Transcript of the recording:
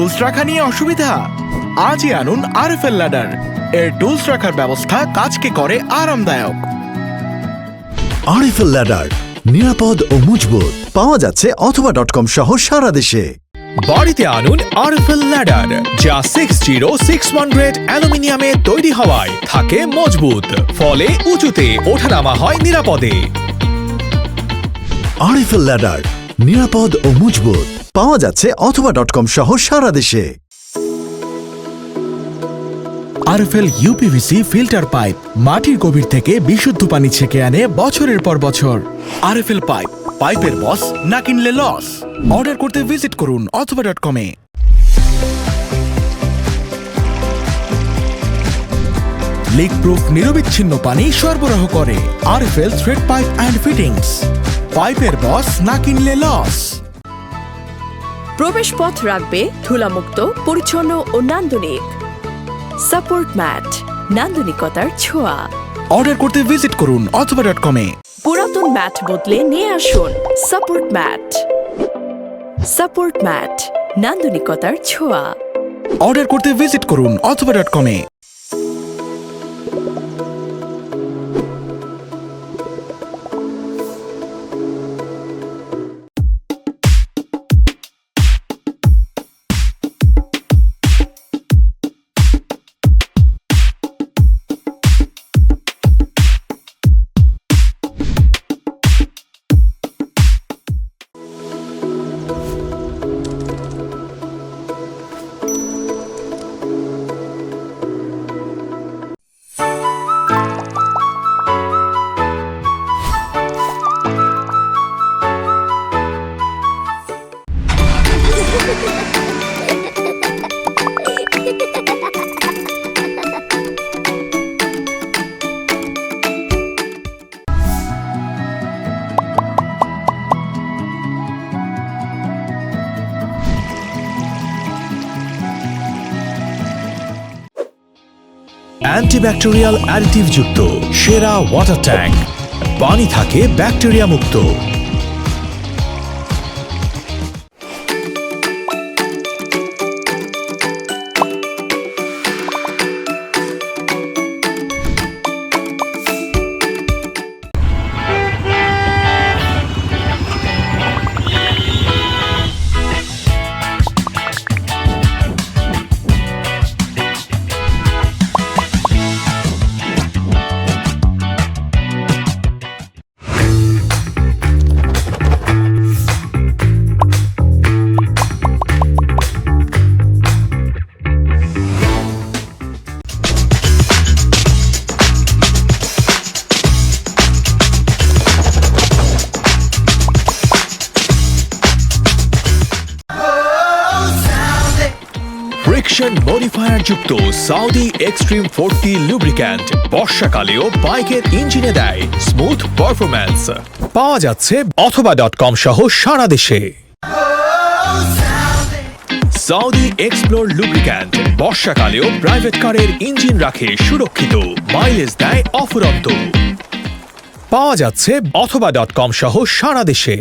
Tools রাখা নিয়ে অসুবিধা? আজই আনুন আরএফএল ল্যাডার। এর টুলস রাখার ব্যবস্থা কাজকে করে আরামদায়ক। আরএফএল ল্যাডার নিরাপদ ও মজবুত পাওয়া যাচ্ছে অথবা.com সহ সারা দেশে। বাড়িতে আনুন আরএফএল ল্যাডার, যা 6061 গ্রেড অ্যালুমিনিয়ামে তৈরি হওয়ায় থাকে মজবুত, ফলে উঁচুতে ওঠানামা হয় নিরাপদে। আরএফএল ল্যাডার নিরাপদ ও মজবুত পাওয়া যাচ্ছে অথবা.com সহ সারা দেশে। আরএফএল ইউপিভিসি ফিল্টার পাইপ মাটির গভীর থেকে বিশুদ্ধ পানি ছেঁকে আনে বছরের পর বছর। আরএফএল পাইপ, পাইপের বস, না কিনলে লস। অর্ডার করতে ভিজিট করুন অথবা.com-এ। লিক প্রুফ নিরবিচ্ছিন্ন পানি সরবরাহ করে RFL thread pipe and fittings. পাইপের বস, না কিনলে লস। প্রবেশ পথ রাখবে ধুলামুক্ত, পরিচ্ছন্ন ও নান্দনিক। সাপোর্ট ম্যাট, নান্দনিকতার ছোঁয়া। অর্ডার করতে ভিজিট করুন অথবা.com-এ। পুরাতন ম্যাট বদলে নিয়ে আসুন সাপোর্ট ম্যাট। সাপোর্ট ম্যাট, নান্দনিকতার ছোঁয়া। অর্ডার করতে ভিজিট করুন অথবা.com-এ। অ্যান্টিব্যাকটেরিয়াল অ্যাডিটিভ যুক্ত সেরা ওয়াটার ট্যাঙ্ক, পানি থাকে ব্যাকটেরিয়া মুক্ত। ফ্রিকশন মডিফায়ার যুক্ত সাউদি এক্সট্রিম 40 লুব্রিক্যান্ট বর্ষাকালেও বাইকের ইঞ্জিনে দেয় স্মুথ পারফরম্যান্স। পাওয়া যাচ্ছে অথবা.com সহ সারা দেশে। সাউদি এক্সপ্লোর লুব্রিক্যান্ট বর্ষাকালেও প্রাইভেট কারের ইঞ্জিন রাখে সুরক্ষিত, মাইলেজ দেয় অফুরন্ত। পাওয়া যাচ্ছে অথবা.com সহ সারা দেশে।